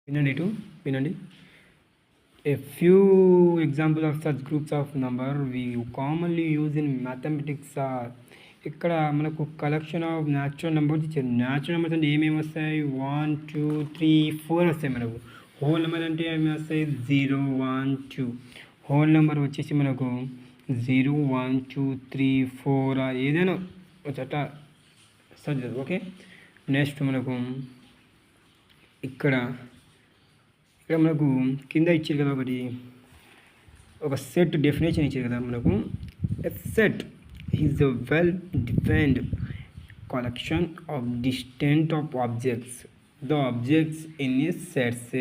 వినండి. A few examples of such groups of number we commonly use in mathematics are ఇక్కడ మనకు collection of natural numbers ఇచ్చారు. Natural numbers అంటే ఏమేమి వస్తాయి? 1 2 3 4 వస్తాయి మనకు. హోల్ నెంబర్ అంటే ఏమి వస్తాయి? 0 1 2. హోల్ నెంబర్ వచ్చేసి మనకు 0 1 2 3 4 ఏదైనా చట్ట సర్జరీ. ఓకే, నెక్స్ట్ మనకు ఇక్కడ మనకు కింద ఇచ్చారు కదా ఒక సెట్ డెఫినేషన్ ఇచ్చారు కదా మనకు. ఎ set is a well defined collection of distant of objects. The objects in a sets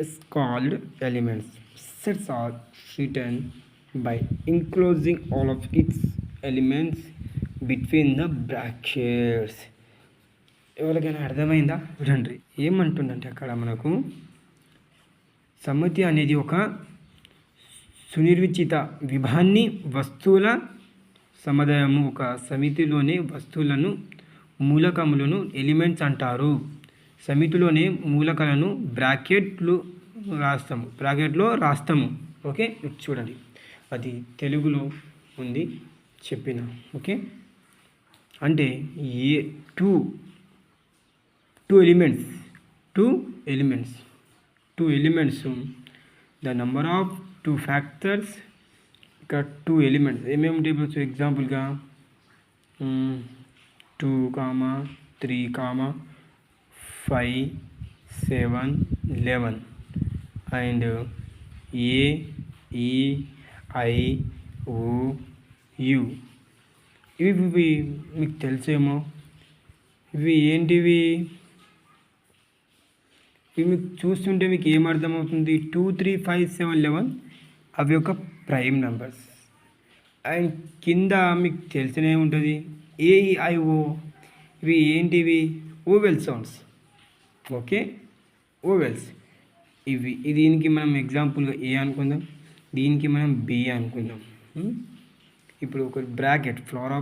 is called elements. Sets are written by enclosing all of its elements between the brackets. ఎవరికైనా అర్థమైందా? చూడండి ఏమంటుందంటే అక్కడ మనకు సమితి అనేది ఒక సునిర్వచిత విభాన్ని వస్తువుల సముదాయము. ఒక సమితిలోని వస్తువులను మూలకములను ఎలిమెంట్స్ అంటారు. సమితిలోని మూలకాలను బ్రాకెట్లో రాస్తాము. ఓకే, చూడండి అది తెలుగులో ఉంది చెప్పిన. ఓకే, అంటే ఏ two elements the number of 2 factors. ఇక్కడ 2 ఎలిమెంట్స్ ఏమేమి టేబుల్స్ ఎగ్జాంపుల్గా 2, 3, 5, 7, 11 అండ్ ఏ ఈ ఐ ఓ యు. ఇవి మీకు తెలిసేమో. ఇవి ఏంటివి? ఇవి మీకు చూస్తుంటే మీకు ఏమర్థమవుతుంది? 2 3 5 7 11 అవి ఒక ప్రైమ్ నెంబర్స్. అండ్ కింద మీకు తెలిసినే ఉంటుంది ఏఈఐఓ. ఇవి ఏంటివి? Vowel sounds. ఓకే, ఓవెల్స్ ఇవి. దీనికి మనం ఎగ్జాంపుల్గా ఏ అనుకుందాం, దీనికి మనం బి అనుకుందాం. ఇప్పుడు ఒక బ్రాకెట్, ఫ్లోర్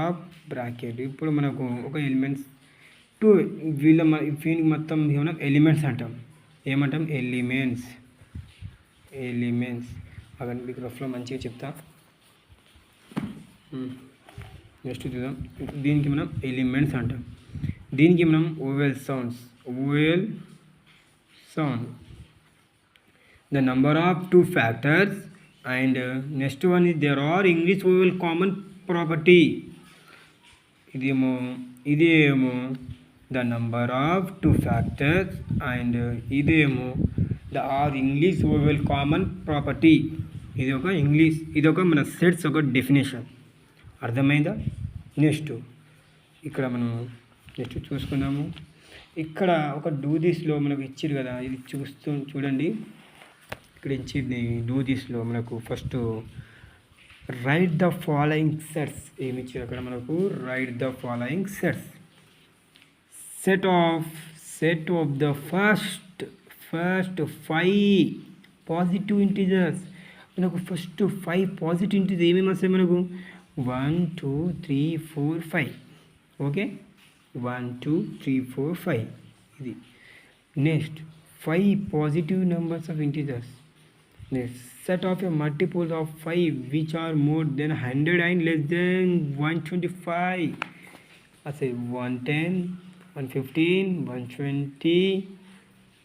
ఆఫ్ బ్రాకెట్. ఇప్పుడు మనకు ఒక ఎలిమెంట్స్ 2 వీళ్ళకి మొత్తం ఏమన్నా ఎలిమెంట్స్ అంటాం. ఏమంటాం? ఎలిమెంట్స్. అవన్నీ మీకు రఫ్లో మంచిగా చెప్తా. నెక్స్ట్ చూద్దాం. దీనికి మనం ఎలిమెంట్స్ అంటాం. దీనికి మనం vowel sound. The number of 2 factors and next one is there are English vowel common property. ఇదేమో the number of 2 factors and ఇదేమో the are English vowel common property. ఇది ఒక మన సెట్స్ ఒక డెఫినేషన్. అర్థమైందా? నెక్స్ట్ ఇక్కడ మనం చూసుకున్నాము. ఇక్కడ ఒక డూ దిస్లో మనకు ఇచ్చారు కదా, ఇది చూడండి. ఇక్కడ ఇచ్చింది డూ దిస్లో మనకు first right the following sets. ఏమి ఇచ్చారు అక్కడ మనకు? Right the following sets. Set of the first 5 positive integers. మనకు ఫస్ట్ 5 పాజిటివ్ ఇంటీజర్స్ ఏమేమి వస్తాయి మనకు? 1 2 3 4 5. ఓకే, 1 2 3 4 5 ఇది. Next 5 positive numbers of integers. Next set of a multiple of 5 which are more than 100 and less than 125. అసలు 110 115 120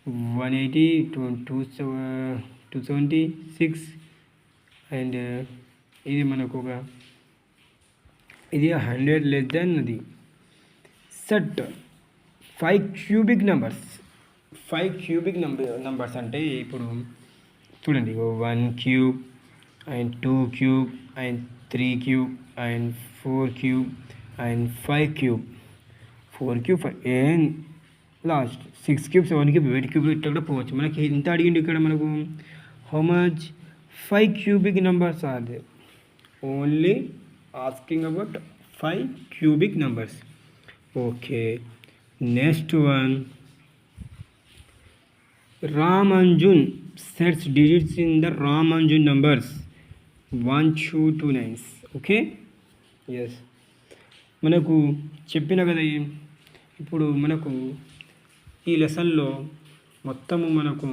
180 276 and ఇది మనకు ఇది 100 less than అది. Set 5 cubic numbers. 5 cubic numbers అంటే ఇప్పుడు చూడండి 1 cube and 2 cube and 3 cube and 4 cube and 5 cube. 4 cube 5 and last 6 cube 7 cube 8 cube ఇట్లా కూడా పోవచ్చు. మనకి ఇంత అడిగింది ఇక్కడ మనకు. How much? 5 cubic numbers are there. Only asking about 5 cubic numbers. Okay, next one. Ramanjun sets digits in the Ramanjun numbers 1 2 2 9. Okay, yes. మనకు చెప్పిన కదా ఇప్పుడు మనకు ఈ లెసన్లో మొత్తము మనకు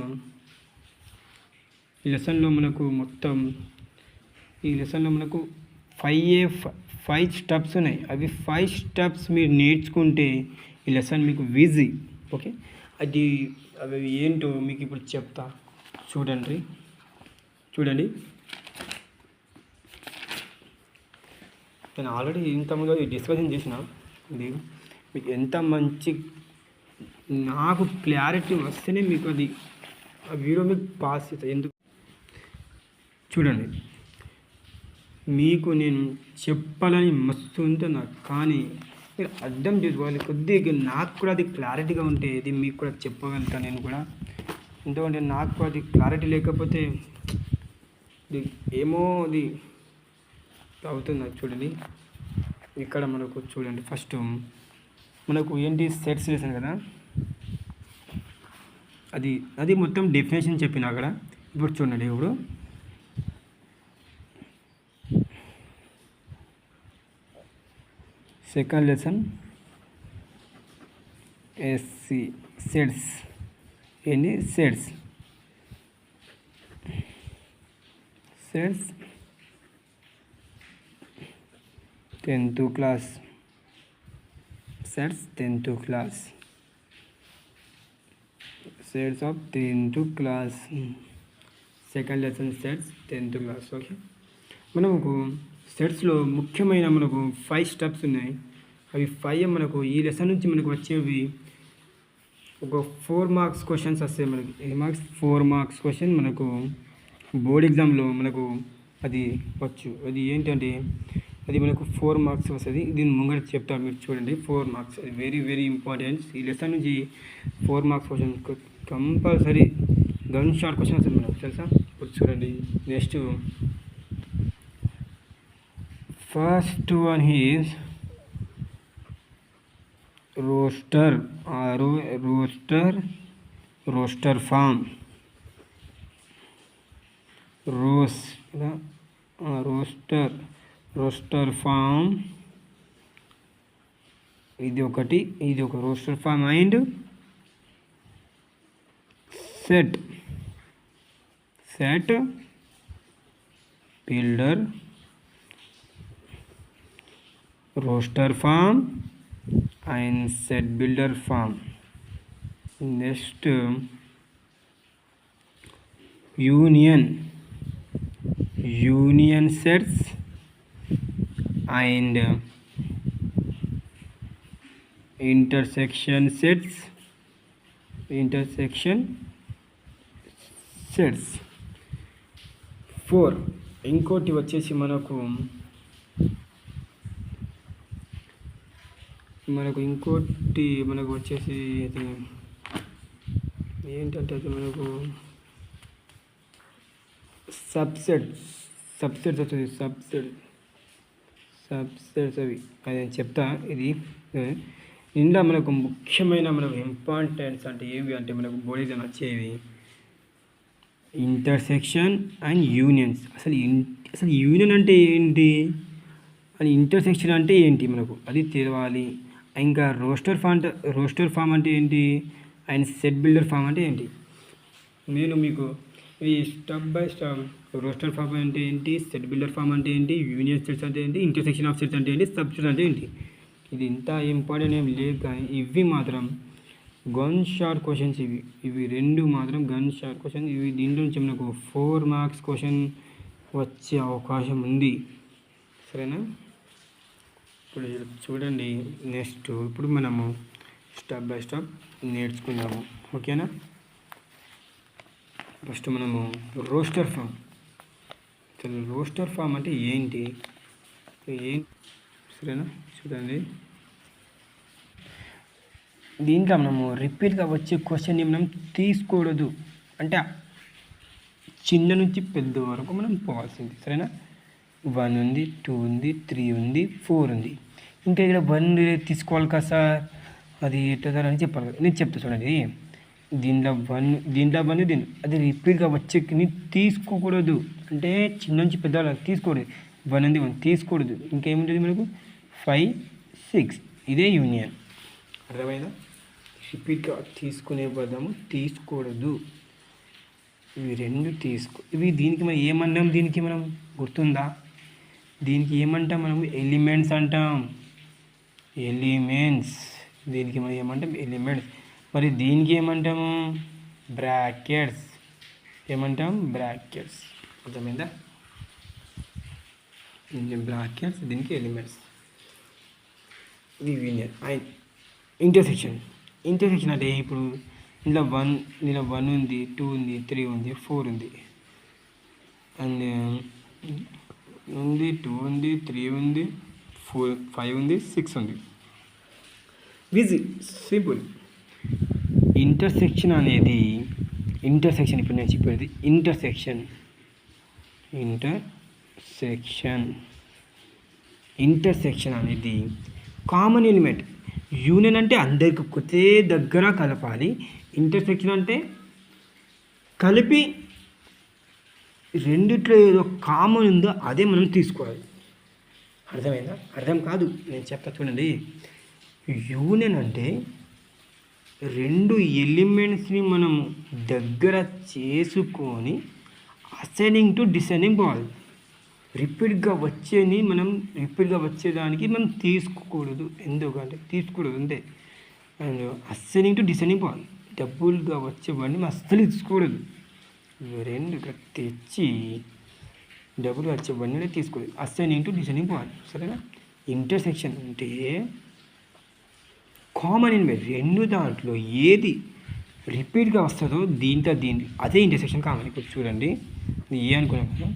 ఫైవ్ స్టెప్స్ ఉన్నాయి. అవి 5 స్టెప్స్ మీరు నేర్చుకుంటే ఈ లెసన్ మీకు ఈజీ. ఓకే, అవి ఏంటో మీకు ఇప్పుడు చెప్తా. చూడండి నేను ఆల్రెడీ ఇంతకుముందు డిస్కషన్ చేసిన. ఇది మీకు ఎంత మంచి, నాకు క్లారిటీ వస్తేనే మీకు అది ఆ వీడియో మీకు పాస్ అవుతుంది. ఎందుకు చూడండి, మీకు నేను చెప్పాలని మస్తు ఉంటుంది, కానీ మీరు అర్థం చేసుకోవాలి. కొద్దిగా నాకు కూడా అది క్లారిటీగా ఉంటే ఇది మీకు కూడా చెప్పగలుగుతాను నేను కూడా. ఎందుకంటే నాకు కూడా అది క్లారిటీ లేకపోతే ఇది ఏమో అది అవుతుంది. చూడండి ఇక్కడ మనకు చూడండి, ఫస్ట్ మనకు ఏంటి సెట్స్ చేశాను కదా, అది మొత్తం డెఫినేషన్ చెప్పిన అక్కడ. ఇప్పుడు చూడండి, ఇప్పుడు సెకండ్ లెసన్ ఎస్సి సెట్స్. ఏంటి sets 10th class sets 10th class sets of 10th class second lesson sets 10th class. Okay, మనకు సెట్స్లో ముఖ్యమైన మనకు 5 స్టెప్స్ ఉన్నాయి. అవి 5 మనకు ఈ లెసన్ నుంచి మనకు వచ్చేవి ఒక 4 మార్క్స్ క్వశ్చన్స్ వస్తాయి మనకి. 4 మార్క్స్ క్వశ్చన్ మనకు బోర్డ్ ఎగ్జామ్లో మనకు అది వచ్చు. అది ఏంటంటే అది మనకు 4 మార్క్స్ వస్తుంది. దీన్ని ముంగట చెప్తాను, మీరు చూడండి. 4 మార్క్స్ అది వెరీ వెరీ ఇంపార్టెంట్. ఈ లెసన్ నుంచి 4 marks question compulsory gun shot question వస్తుంది మనకు, తెలుసా? ఇప్పుడు చూడండి, next first one is roster form. Roster form ఇది ఒక roster form. And set builder, roster form and set builder form. Next union sets and intersection sets. Four ఇంకోటి వచ్చేసి మనకు వచ్చేసి అది ఏంటంటే అది మనకు సబ్సెట్స్ వస్తుంది. సబ్సెట్స్ అవి నేను చెప్తా. ఇందులో మనకు ముఖ్యమైన మనకు ఇంపార్టెంట్స్ అంటే ఏవి అంటే మనకు బోర్డ్ ఎగ్జామ్ వచ్చేవి ఇంటర్సెక్షన్ అండ్ యూనియన్స్. అసలు యూనియన్ అంటే ఏంటి అని, ఇంటర్సెక్షన్ అంటే ఏంటి మనకు అది తెలవాలి. ఇంకా రోస్టర్ ఫామ్ అంటే ఏంటి అండ్ సెట్ బిల్డర్ ఫామ్ అంటే ఏంటి. నేను మీకు ఈ step by step roster form అంటే ఏంటి, సెట్ బిల్డర్ ఫామ్ అంటే ఏంటి, యూనియన్ సెట్స్ అంటే ఏంటి, ఇంటర్సెక్షన్ ఆఫ్ సెట్స్ అంటే ఏంటి, సబ్సెట్స్ అంటే ఏంటి, ఇది ఇంత ఇంపార్టెంట్ ఏం లేదు. కానీ ఇవి మాత్రం గన్ షాట్ క్వశ్చన్స్. ఇవి రెండు మాత్రం గన్ షాట్ క్వశ్చన్. దీంట్లో నుంచి మనకు 4 మార్క్స్ క్వశ్చన్ వచ్చే అవకాశం ఉంది. సరేనా? ఇప్పుడు చూడండి, నెక్స్ట్ ఇప్పుడు మనము స్టెప్ బై స్టెప్ నేర్చుకుందాము. ఓకేనా? ఫస్ట్ మనము రోస్టర్ ఫామ్ అంటే ఏంటి. సరేనా? చూడండి, దీంట్లో మనము రిపీట్గా వచ్చే క్వశ్చన్ని మనం తీసుకోకూడదు. అంటే చిన్న నుంచి పెద్ద వరకు మనం పోవాల్సింది. సరేనా? 1 ఉంది, 2 ఉంది, 3 ఉంది, 4 ఉంది. ఇంకా ఇక్కడ 1 తీసుకోవాలి కదా సార్, అది ఎట్లా అని చెప్పాలి కదా. నేను చెప్తా చూడండి, దీంట్లో 1 అది రిపీట్గా వచ్చే తీసుకోకూడదు. అంటే చిన్న నుంచి పెద్ద తీసుకోకూడదు. 1 ఉంది, 1 తీసుకోకూడదు. ఇంకేముంటుంది మనకు 5, 6. ఇదే యూనియన్. అర్థమైందా? రిపీట్గా తీసుకునే పదము తీసుకోకూడదు. ఇవి రెండు ఇవి దీనికి మనం ఏమన్నాం? దీనికి మనం గుర్తుందా? దీనికి ఏమంటాం మనం? ఎలిమెంట్స్ అంటాం. ఎలిమెంట్స్. దీనికి మనం ఏమంటాం? ఎలిమెంట్స్. మరి దీనికి ఏమంటాము? బ్రాకెట్స్. ఏమంటాం? బ్రాకెట్స్. అర్థమైందా? బ్రాకెట్స్, దీనికి ఎలిమెంట్స్. ఇది యూనియన్. And intersection. ఇంటర్సెక్షన్ అంటే ఇప్పుడు ఇందులో 1 ఉంది, 2 ఉంది, 3 ఉంది, 4 ఉంది, అండ్ ఉంది, 2 ఉంది, 3 ఉంది, 4 5 ఉంది, 6 ఉంది. Easy, simple. ఇంటర్సెక్షన్ అనేది ఇప్పుడు నేను చెప్పేది ఇంటర్సెక్షన్ అనేది కామన్ ఎలిమెంట్. యూనియన్ అంటే అందరికి ఒకే దగ్గర కలపాలి. ఇంటర్సెక్షన్ అంటే కలిపి రెండిట్లో ఏదో కామన్ ఉందో అదే మనం తీసుకోవాలి. అర్థమైందా? అర్థం కాదు, నేను చెప్తా చూడండి. యూనియన్ అంటే రెండు ఎలిమెంట్స్ని మనం దగ్గర చేసుకొని అసైనింగ్ టు డిసైనింగ్ పోవాలి. రిపీట్గా వచ్చేదానికి మనం తీసుకోకూడదు. ఎందుకంటే తీసుకోకూడదు అంతే. అండ్ అసైనింగ్ టు డిసైనింగ్ పోవాలి. డబ్బులుగా వచ్చేవాడిని మనం అస్సలు తీసుకోకూడదు. రెండుగా తెచ్చి డబ్బులు వచ్చేవాడిని తీసుకోలేదు. అసైనింగ్ టు డిసైనింగ్ పోవాలి. సరేనా? ఇంటర్సెక్షన్ అంటే కామన్ ఎలిమెంట్. రెండు దాంట్లో ఏది రిపీట్గా వస్తుందో దీంతో అదే ఇంటర్సెక్షన్ కామన్. ఇప్పుడు చూడండి, ఏ అనుకున్నాం కదా.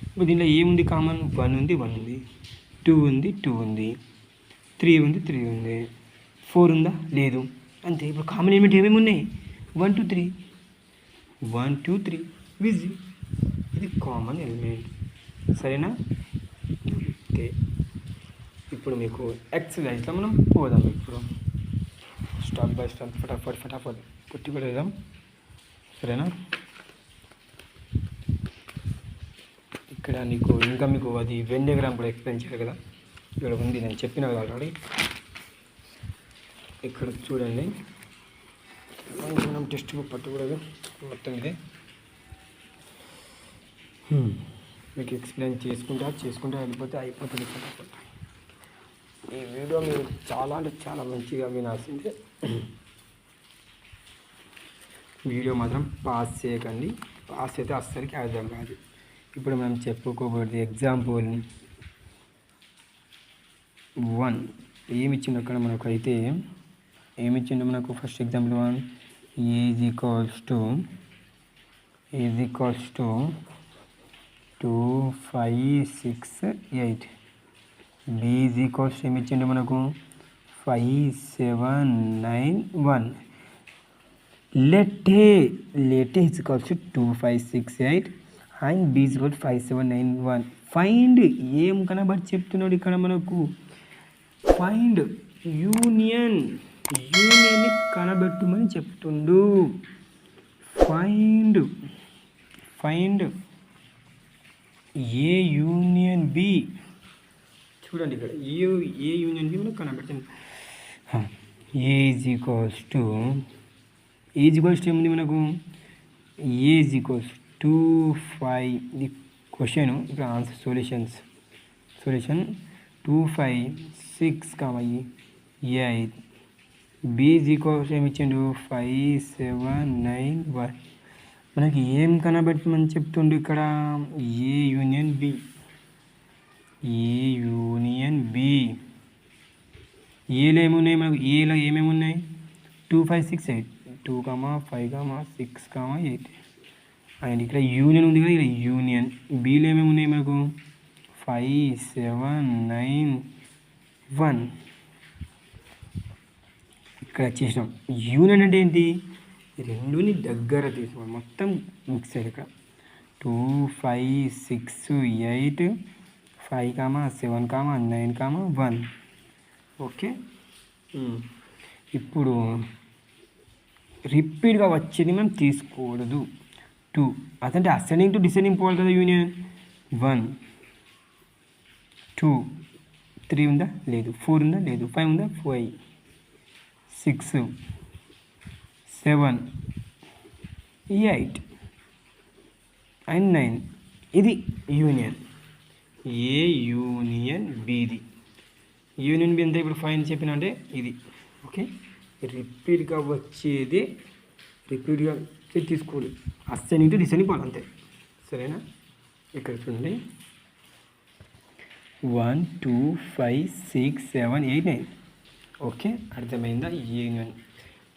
ఇప్పుడు దీంట్లో ఏముంది కామన్? 1 ఉంది, 1 ఉంది, 2 ఉంది, 2 ఉంది, 3 ఉంది, 3 ఉంది, 4 ఉందా? లేదు. అంతే. ఇప్పుడు కామన్ ఎలిమెంట్ ఏమేమి ఉన్నాయి? 1 2 3 1 2 3 విజీ. ఇది కామన్ ఎలిమెంట్. సరేనా? ఓకే. ఇప్పుడు మీకు ఎక్సర్సైజ్లో మనం పోదాం. ఇప్పుడు స్టెప్ బై స్టెప్ ఫటాఫట్ పుట్టి పడేద్దాం. సరేనా? ఇక్కడ మీకు అది వెన్ డయాగ్రామ్ కూడా ఎక్స్ప్లెయిన్ చేయాలి కదా. ఇక్కడ ఉంది, నేను చెప్పిన కదా ఆల్రెడీ. ఇక్కడ చూడండి, మనం టెక్స్ట్ బుక్ పట్టకూడదు, మొత్తం ఇదే మీకు ఎక్స్ప్లెయిన్ చేసుకుంటా వెళ్ళిపోతే అయిపోతుంది ఫటాఫట్. ఈ వీడియో మీరు చాలా మంచిగా వినాల్సిందే. వీడియో మాత్రం పాస్ చేయకండి. పాస్ అయితే అస్సలకి అర్థం కాదు. ఇప్పుడు మనం చెప్పుకోబోయేది ఎగ్జాంపుల్ 1. ఏమిచ్చిండు అక్కడ మనకైతే? ఏమిచ్చిండు మనకు? First example 1, is equals to 2 5 6 8. B is equals ఏమిచ్చిండు మనకు? 5 7 9 1. Let A is equals to 2 5 6 8 and B is equal 5 7 9 1. Find. ఏం కనబడి చెప్తున్నాడు ఇక్కడ మనకు? ఫైండ్ యూనియన్ని కనబెట్టమని చెప్తుండు. Find A union B. చూడండి ఇక్కడ ఏ యూనియన్ బి మనకు కనబెట్టింది. ఈజ్ ఈక్వల్స్ టు ఏముంది మనకు? Is equals 2 5. ఇది క్వశ్చన్. ఇక్కడ answer solution 2 5 6 8. B is equals ఏమి ఇచ్చిండు? 5 7 9 1. మనకి ఏం కనబెట్టమని చెప్తుండు ఇక్కడ? ఏ యూనియన్ బి. ఏలో ఏమున్నాయి మనకు? ఏలో ఏమేమి ఉన్నాయి? 2 5 6 8. 2 5 6 8. అండ్ ఇక్కడ యూనియన్ ఉంది కదా, ఇక్కడ యూనియన్. బీలో ఏమేమి ఉన్నాయి మనకు? 5 7 9 1. ఇక్కడ వచ్చేసినాం. యూనియన్ అంటే ఏంటి? రెండుని దగ్గర తీసుకోవాలి, మొత్తం మిక్స్ అయ్యి. ఇక్కడ 2 5 6 8 5 7 9 1. ఓకే. ఇప్పుడు రిపీట్గా వచ్చేది మనం తీసుకోకూడదు. 2 అదంటే అసెండింగ్ టు డిసెండింగ్ పోవాలి కదా. యూనియన్ 1 2 3 ఉందా? లేదు. 4 ఉందా? లేదు. 5 ఉందా? 5 6 7, 8 అండ్ 9. ఇది union. A union బిది. Union B ఎంత ఇప్పుడు 5 అని చెప్పిన అంటే ఇది. ఓకే, రిపీట్గా వచ్చేది రిపీట్గా తీసుకోవాలి. అసెండింగ్ టు డిసెండింగ్ పోవాలి అంతే. సరేనా? ఇక్కడ చూడండి 1 2 5 6 7 8 9. ఓకే, అర్థమైందా? యూనియన్.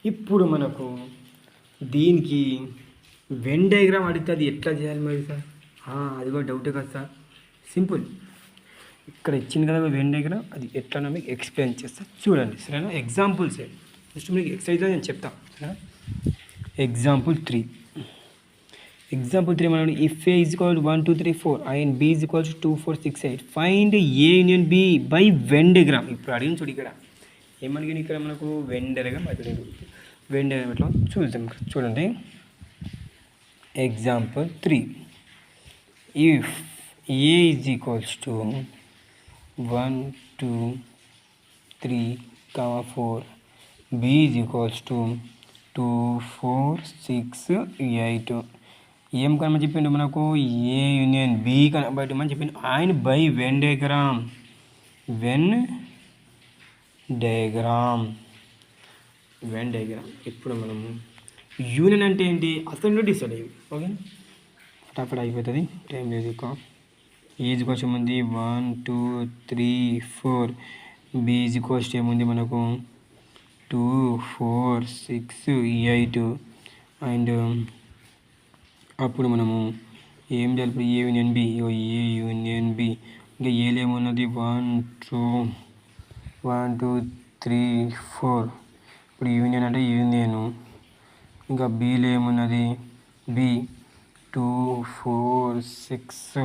ఇప్పుడు మనకు దీనికి వెన్ డయాగ్రామ్ అడిగితే అది ఎట్లా చేయాలి మరి సార్? అది కూడా డౌటే కదా సార్. సింపుల్. ఇక్కడ ఇచ్చింది కదా వెన్ డయాగ్రామ్, అది ఎట్లా మీకు ఎక్స్ప్లెయిన్ చేస్తా చూడండి. సరేనా? ఎగ్జాంపుల్స్ జస్ట్ మీకు ఎక్సర్సైజ్లో నేను చెప్తాను. సరేనా? ఎగ్జాంపుల్ 3 మనం if A is equal 1 2 3 4 and B is equal 2 4 6 8 find A union B by Venn diagram. ఇప్పుడు అడిగిన చూడు, ఇక్కడ ఏమడిగిన ఇక్కడ మనకు వెన్ డయాగ్రామ్ అడిగింది. వెన్ డయాగ్రామ్ ఎట్లా చూద్దాం. చూడండి example 3. If A is equals to 1 2 3 4 B is equals to 2 4 6 8. ఏం కనమని చెప్పిండు మనకు? ఏ యూనియన్ బి కనబడమని చెప్పిండు ఆయన బై వెన్ డయాగ్రామ్. ఇప్పుడు మనము యూనియన్ అంటే ఏంటి అసలు డిసైడ్ అయ్యి. ఓకే, ఫటాఫట్ అయిపోతుంది, టైం లేదు ఎక్కువ. ఏజ్ కోసం ఉంది 1 2 3 4. బీజ్ కోస్ట్ ఏముంది మనకు 2 4 6 8. అండ్ అప్పుడు మనము ఏం చేయాలి? ఏ యూనియన్ బి. ఇంకా ఏలో ఏమున్నది 1 2 3 4. ఇప్పుడు యూనియన్ అంటే యూనియను. ఇంకా బిలో ఏమున్నది బి 2 4 6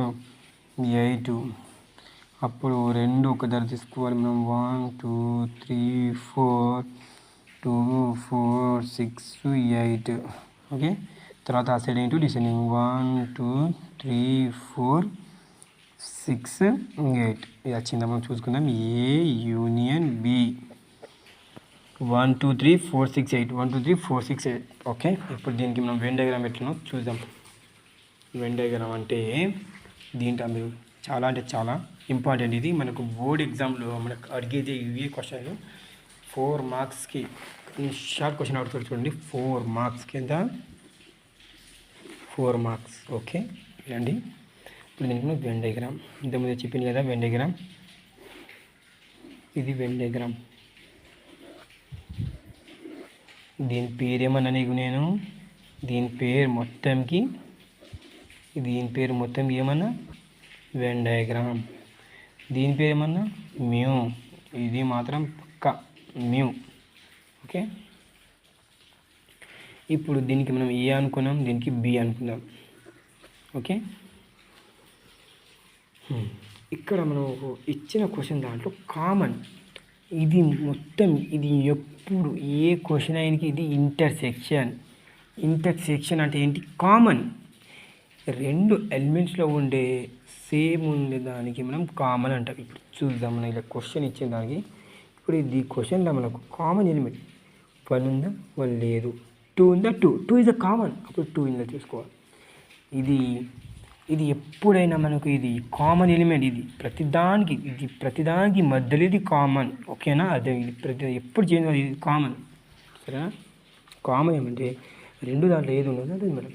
8. అప్పుడు రెండు ఒక ధర తీసుకోవాలి మనం 1 2 3 4 2 4 6 8. ఓకే, తర్వాత అసెండింగ్ టు డిసెండింగ్ 1 2 3 4 6 8. ఇది వచ్చిందా మనం చూసుకుందాం. ఏ యూనియన్ బి 1 2 3 4 6 8 1 2 3 4 6 8. ఓకే, ఇప్పుడు దీనికి మనం వెన్ డయాగ్రామ్ ఎట్లనో చూద్దాం. వెన్ డయాగ్రామ్ అంటే దీంట్లో మీరు చాలా ఇంపార్టెంట్. ఇది మనకు బోర్డ్ ఎగ్జామ్లో మనకు అడిగేది ఇవే క్వశ్చన్లు. 4 మార్క్స్కి షార్ట్ క్వశ్చన్ అడుగుతారు చూడండి. 4 మార్క్స్ కింద 4 మార్క్స్. ఓకే, రండి. ఇప్పుడు దీనికి వెన్ డయాగ్రామ్ ఇంతకుముందు చెప్పింది కదా వెన్ డయాగ్రామ్. ఇది వెన్ డయాగ్రామ్. దీని పేరేమన్నా నీకు నేను దీని పేరు మొత్తంకి ఏమన్నా వెన్ డయాగ్రామ్. దీని పేరు ఏమన్నా మ్యూ. ఇది మాత్రం పక్కా మ్యూ. ఓకే, ఇప్పుడు దీనికి మనం ఏ అనుకున్నాం, దీనికి బి అనుకుందాం. ఓకే, ఇక్కడ మనం ఇచ్చిన క్వశ్చన్ దాంట్లో కామన్ ఇది మొత్తం. ఇది ఎప్పుడు ఏ క్వశ్చన్ అయినకి ఇది ఇంటర్సెక్షన్ అంటే ఏంటి? కామన్. రెండు ఎలిమెంట్స్లో ఉండే సేమ్ ఉండే దానికి మనం కామన్ అంటాం. ఇప్పుడు చూద్దాం. మనం ఇలా క్వశ్చన్ ఇచ్చిన దానికి ఇప్పుడు ఇది క్వశ్చన్లో మనకు కామన్ ఎలిమెంట్ 1 ఉందా? 1 లేదు. 2 ఉందా? 2 ఇస్ అ కామన్. అప్పుడు 2 ఇందులో తీసుకోవాలి. ఇది ఎప్పుడైనా మనకు ఇది కామన్ ఎలిమెంట్. ఇది ప్రతిదానికి మధ్యలో ఇది కామన్. ఓకేనా? అదే ఇది ఎప్పుడు చేంజ్ ఇది కామన్. సరేనా? కామన్ ఏమంటే రెండు దాంట్లో ఏది ఉండదు అది మనం.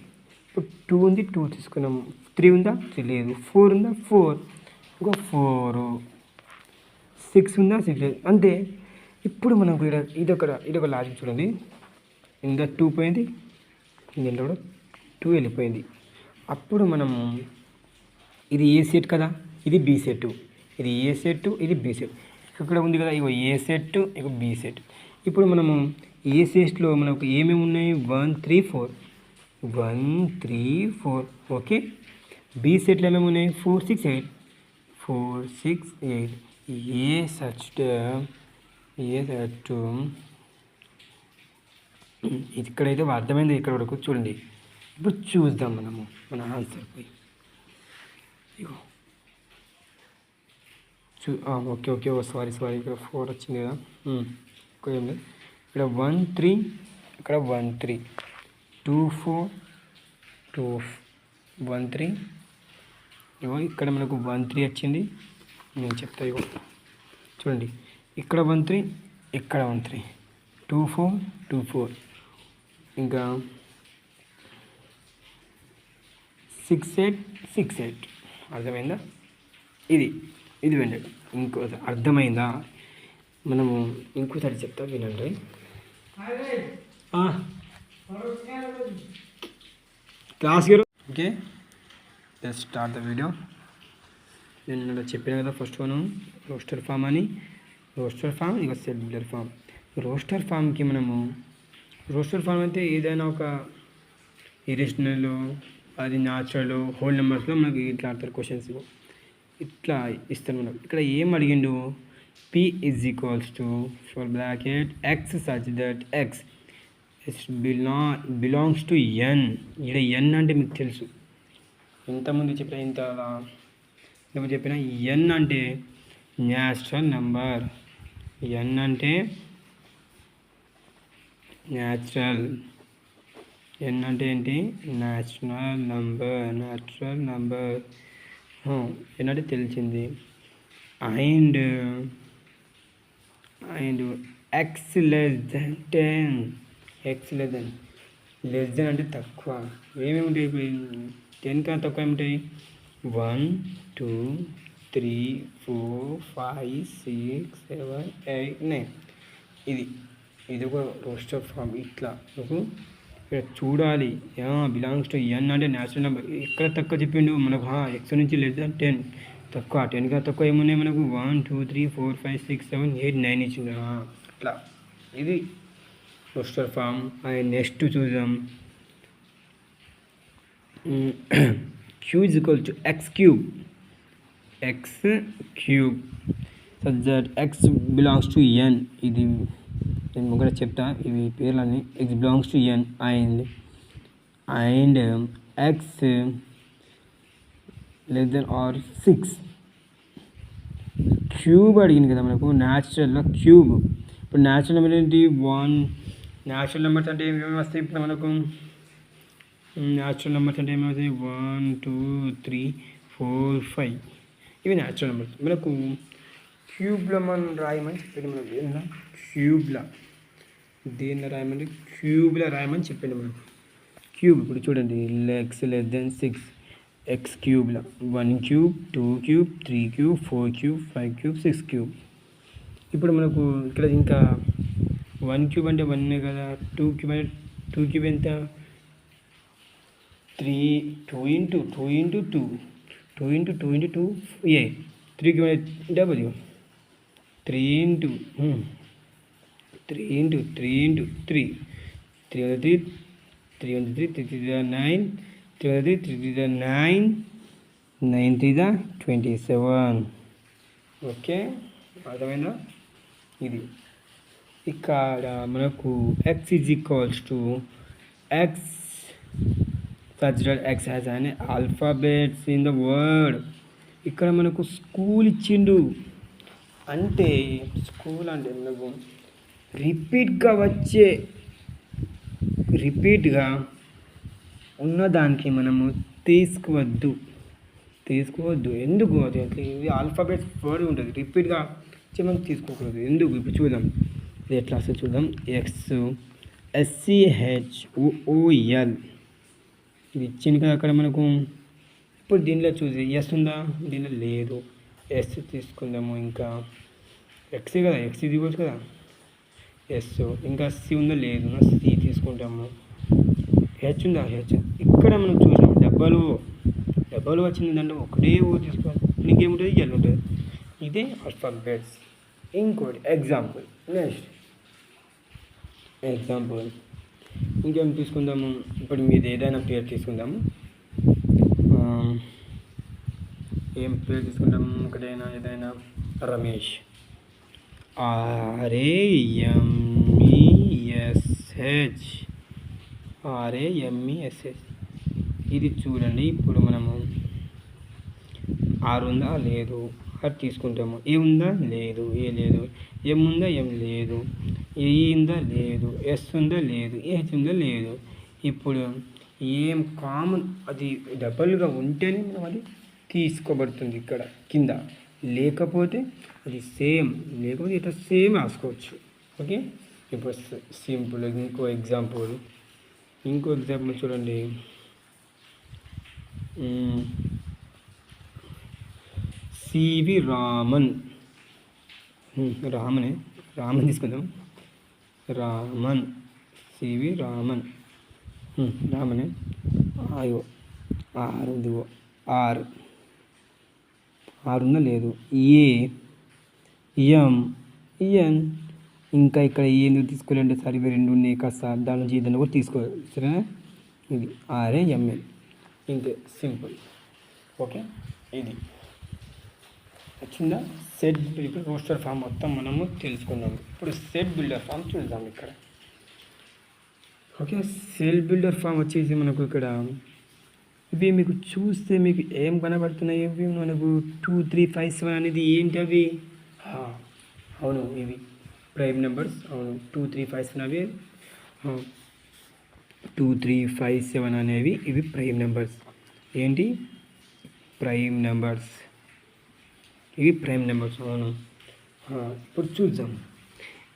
ఇప్పుడు 2 ఉంది, 2 తీసుకున్నాం. 3 ఉందా? 3 లేదు. 4 ఉందా? 4. ఇంకా 4. 6 ఉందా? 6 లేదు. అంతే. ఇప్పుడు మనకు ఇదొక లాజిక్ చూడండి. ఇందులో 2 పోయింది, దీంట్లో కూడా 2 వెళ్ళిపోయింది. అప్పుడు మనము ఇది ఏ సెట్ కదా, ఇది బి సెట్. ఇది ఏ సెట్, ఇది బి సెట్. ఇక్కడ ఉంది కదా, ఇగో ఏ సెట్, ఇగో బి సెట్. ఇప్పుడు మనము ఏ సెట్లో మనకు ఏమేమి ఉన్నాయి? 1 3 4. 1 3 4. ఓకే. బి సెట్లో ఏమేమి ఉన్నాయి? 4 6 8. 4 6 8. ఏ సెట్ ఇక్కడైతే అర్థమైంది. ఇక్కడ వరకు చూడండి. ఇప్పుడు చూద్దాం మనము మన ఆన్సర్ పోయి. ఇగో ఓకే సారీ ఇక్కడ 4 వచ్చింది కదా. ఇక్కడ ఏం లేదు. ఇక్కడ 1 3 ఇక్కడ 1 3 2 4 2 1 3 ఇగో ఇక్కడ మనకు 1 3 వచ్చింది. నేను చెప్తా ఇగో చూడండి, ఇక్కడ 1 3 ఇక్కడ 1 3 2 4 2 4 ఇంకా 6 8 6 8. అర్థమైందా? ఇది వినండి. ఇంకో అర్థమైందా? మనము ఇంకోసారి చెప్తా వినండి. Class okay, let's start the video. నేను చెప్పిన కదా ఫస్ట్ వన్ రోస్టర్ ఫామ్ అని. రోస్టర్ ఫామ్ ఇక సెట్ బిల్డర్ ఫామ్. రోస్టర్ ఫామ్కి మనము రోస్టర్ ఫామ్ అయితే ఏదైనా ఒక ఇరేషనల్, అది న్యాచురల్, హోల్ నెంబర్స్లో మనకి ఇట్లా ఆడతారు క్వశ్చన్స్. ఇట్లా ఇస్తాను మనకు. ఇక్కడ ఏం అడిగిండు? P is equals to for bracket x such that x belongs to n. ఇక్కడ n అంటే మీకు తెలుసు, ఇంతకుముందు చెప్పిన ఇంతకుముందు చెప్పిన n అంటే న్యాచురల్ నెంబర్. n అంటే న్యాచురల్, n అంటే ఏంటి? Natural number. n అంటే తెలిసింది. And x less than 10. x less than అంటే తక్కువ. ఏమేమి ఉంటాయి ఇప్పుడు? 10 కన్నా తక్కువ ఏముంటాయి? 1 2 3 4 5 6 7 8 9. ఇది ఒక రోస్టర్ ఫామ్. ఇట్లా నువ్వు ఇక్కడ చూడాలి. బిలాంగ్స్ టు n అంటే న్యాచురల్ నెంబర్. ఎక్కడ తక్కువ చెప్పిండు మనకు? x నుంచి లెస్ దాన్ 10. తక్కువ 10 కన్నా తక్కువ ఏమున్నాయి మనకు? 1 2 3 4 5 6 7 8 9 ఇచ్చింది. అట్లా ఇది రోస్టర్ ఫామ్. అండ్ నెక్స్ట్ చూద్దాం. q is equal to x cube such that x belongs to n. ఇది నేను ముంగర చెప్తా, ఇవి పేర్లన్నీ. x belongs to n and x less than or 6. Cube అడిగింది కదా మనకు, న్యాచురల్లో క్యూబ్. ఇప్పుడు న్యాచురల్ నెంబర్ ఏంటి? 1. న్యాచురల్ నెంబర్స్ అంటే ఏమేమి వస్తాయి ఇప్పుడు మనకు? న్యాచురల్ నెంబర్స్ అంటే ఏమేమి వస్తాయి? 1 2 3 4 5. ఇవి న్యాచురల్ నెంబర్స్. మనకు క్యూబ్లో మనం రాయమని చెప్పింది. మనకు ఏమన్నా క్యూబ్లో దేన్ని రాయమని? క్యూబ్లో రాయమని చెప్పింది మనకు. క్యూబ్ ఇప్పుడు చూడండి, x less than 6. x క్యూబ్లో 1 cube 2 cube 3 cube 4 cube 5 cube 6 cube. ఇప్పుడు మనకు ఇక్కడ ఇంకా 1 క్యూబ్ అంటే 1 కదా. 2 క్యూబ్ అంటే 2 క్యూబ్ ఎంత? 2 into 2 into 2 8. 3 క్యూబ్ అంటే double. 3 into 3 into 3 into 3 3 3 3 3 3 9 3 3 9 9 3 27. Okay, అర్థమైందా? ఇది ఇక్కడ మనకు x is equals to x such that x has an alphabets in the word. ఇక్కడ మనకు స్కూల్ ఇచ్చిండు. అంటే స్కూల్ అంటే మనకు రిపీట్గా ఉన్నదానికి మనము తీసుకోవద్దు. ఎందుకు? అది ఇది ఆల్ఫాబెట్స్ వర్డ్ ఉంటుంది, రిపీట్గా మనం తీసుకోకూడదు. ఎందుకు? ఇప్పుడు చూద్దాం ఇది ఎట్లా వస్తుంది చూద్దాం. XSCHOOL ఇది ఇచ్చింది కదా అక్కడ మనకు. ఇప్పుడు దీనిలో చూసి ఎస్ ఉందా? దీనిలో లేదు. ఎస్ తీసుకుందాము. ఇంకా ఎక్స్ కదా, ఎక్స్ ఇది కూడా కదా ఎస్. ఇంకా సి ఉందా? లేదు. సి తీసుకుంటాము. హెచ్ ఉందా? హెచ్. ఇక్కడ మనం చూసాం డబ్బలు వచ్చింది దాంట్లో ఒకటే ఓ తీసుకోవాలి. ఇంకేముంటుంది? ఎల్ ఉంటుంది. ఇదే ఆల్ఫాబెట్స్. ఇంకోటి ఎగ్జాంపుల్. నెక్స్ట్ ఎగ్జాంపుల్ ఇంకేం తీసుకుందాము? ఇప్పుడు మీది ఏదైనా పేరు తీసుకుందాము. ఏం పేరు తీసుకుంటాము? ఒకటైనా ఏదైనా రమేష్. RAMESH. ఇది చూడండి. ఇప్పుడు మనము ఆర్ ఉందా? లేదు. ఆర్ తీసుకుంటాము. ఏ ఉందా? లేదు. ఏ లేదు. ఎం ఉందా? ఎం లేదు. ఏ ఉందా లేదు, ఎస్ ఉందా లేదు, హెచ్ ఉందా లేదు. ఇప్పుడు ఏం కామన్ అది డబల్గా ఉంటేనే మనం అది తీసుకోబడుతుంది ఇక్కడ కింద, లేకపోతే అది సేమ్, లేకపోతే ఇట్లా సేమ్ రాసుకోవచ్చు. ఓకే, ఇప్పుడు సింపుల్ ఇంకో ఎగ్జాంపుల్ చూడండి. సివి రామన్ తీసుకుందాం. రామన్, సివి రామన్, రామనే. అయ్యో ఆరు ఉంది, ఆరు ఉందా లేదు. ఎం, ఎన్. ఇంకా ఇక్కడ ఎందుకు తీసుకోవాలంటే సరే ఇవి రెండు ఉన్నాయి కాస్త, దాని నుంచి ఇద్దరిని కూడా తీసుకోవాలి. సరేనా, ఇది RAMN. ఇంతే, సింపుల్. ఓకే, ఇది వచ్చిందా. సెట్ ఇప్పుడు రోస్టర్ ఫామ్ మొత్తం మనము తెలుసుకున్నాము. ఇప్పుడు సెట్ బిల్డర్ ఫామ్ చూద్దాం ఇక్కడ. ఓకే, సెల్ బిల్డర్ ఫామ్ వచ్చేసి మనకు ఇక్కడ ఇవి మీకు చూస్తే మీకు ఏం కనబడుతున్నాయి? ఇవి మనకు 2, 3, 5, 7 అనేది ఏంటి అవి? అవును, ఇవి ప్రైమ్ నెంబర్స్. అవును, 2, 3, 5, 7 అవి 2, 3, 5, 7 అనేవి ఇవి ప్రైమ్ నెంబర్స్. ఏంటి? Prime numbers. ఇవి ప్రైమ్ నెంబర్స్. అవును, ఇప్పుడు చూద్దాం.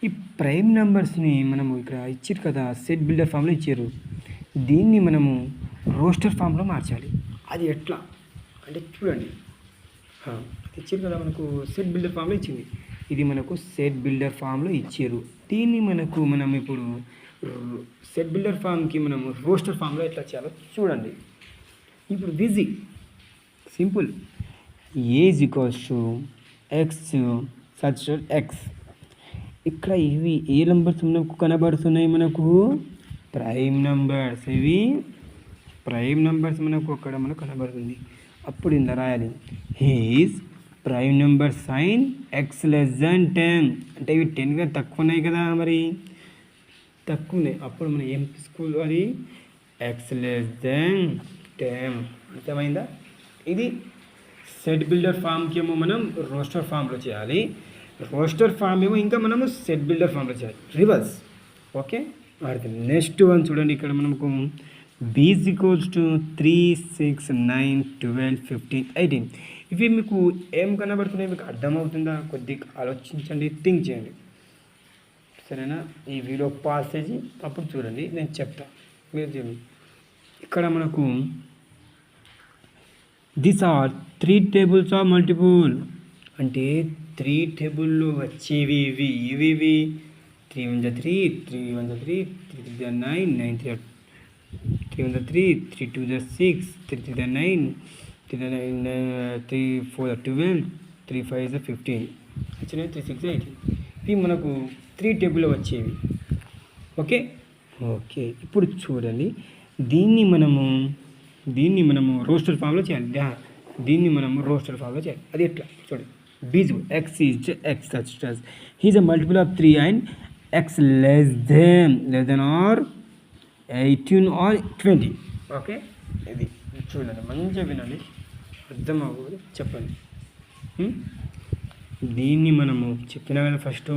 ఈ ప్రైమ్ నెంబర్స్ని మనము ఇక్కడ ఇచ్చారు కదా, సెట్ బిల్డర్ ఫామ్లో ఇచ్చారు. దీన్ని మనము రోస్టర్ ఫామ్లో మార్చాలి. అది ఎట్లా అంటే చూడండి, ఇచ్చారు కదా మనకు సెట్ బిల్డర్ ఫామ్లో ఇచ్చింది. ఇది మనకు సెట్ బిల్డర్ ఫామ్లో ఇచ్చారు. దీన్ని మనం ఇప్పుడు సెట్ బిల్డర్ ఫామ్కి మనము రోస్టర్ ఫామ్లో ఎట్లా చేయాలో చూడండి. ఇప్పుడు easy, simple. Age equals to X substitute X. ఇక్కడ ఇవి ఏ నెంబర్స్ మనకు కనబడుతున్నాయి? మనకు ప్రైమ్ నెంబర్స్. ఇవి ప్రైమ్ నెంబర్స్ మనకు కనబడుతుంది. అప్పుడు ఇంత రాయాలి, he's prime number sign X less than 10. అంటే ఇవి 10 గా తక్కువ ఉన్నాయి కదా, మరి తక్కువ ఉన్నాయి. అప్పుడు మనం ఏం తీసుకోవాలి? X less than 10. అర్థమైందా? ఇది సెట్ బిల్డర్ ఫామ్కి ఏమో మనం రోస్టర్ ఫామ్లో చేయాలి, రోస్టర్ ఫామ్ ఏమో ఇంకా మనము సెట్ బిల్డర్ ఫామ్లో చేయాలి, రివర్స్. ఓకే, అర్థం. నెక్స్ట్ వన్ చూడండి. ఇక్కడ మనకు b = 3, 6, 9, 12, 15, 18. ఇవి మీకు ఏం కనబడుతున్నాయి? మీకు అర్థమవుతుందా? కొద్దిగా ఆలోచించండి, థింక్ చేయండి. సరేనా? ఈ వీడియో పాస్ చేసి అప్పుడు చూడండి, నేను చెప్తాను, మీరు చూడండి. ఇక్కడ మనకు this are 3 tables are multiple. అంటే 3 టేబుల్లో వచ్చేవి ఇవి 3 1 3, 3 1 3, 3 3 9, 9 3 3 1 3, 3 2 6, 3 3 9, 3 9 3 4 12, 3 5 15, వచ్చినాయి 3 6 18. ఇవి మనకు 3 టేబుల్లో వచ్చేవి. ఓకే, ఇప్పుడు చూడండి. దీన్ని మనము రోస్టర్ ఫామ్లో చేయాలి. దీన్ని మనము రోస్టర్ ఫామ్లో చేయాలి. అది ఎట్లా చూడండి. B is X is X substitute he's a multiple of 3 and X less than or 18 or 20. Okay, ఇది చూడండి, మంచిగా వినండి, అర్థం అవ్వదు, చెప్పండి. దీన్ని మనము చెప్పినా కదా ఫస్ట్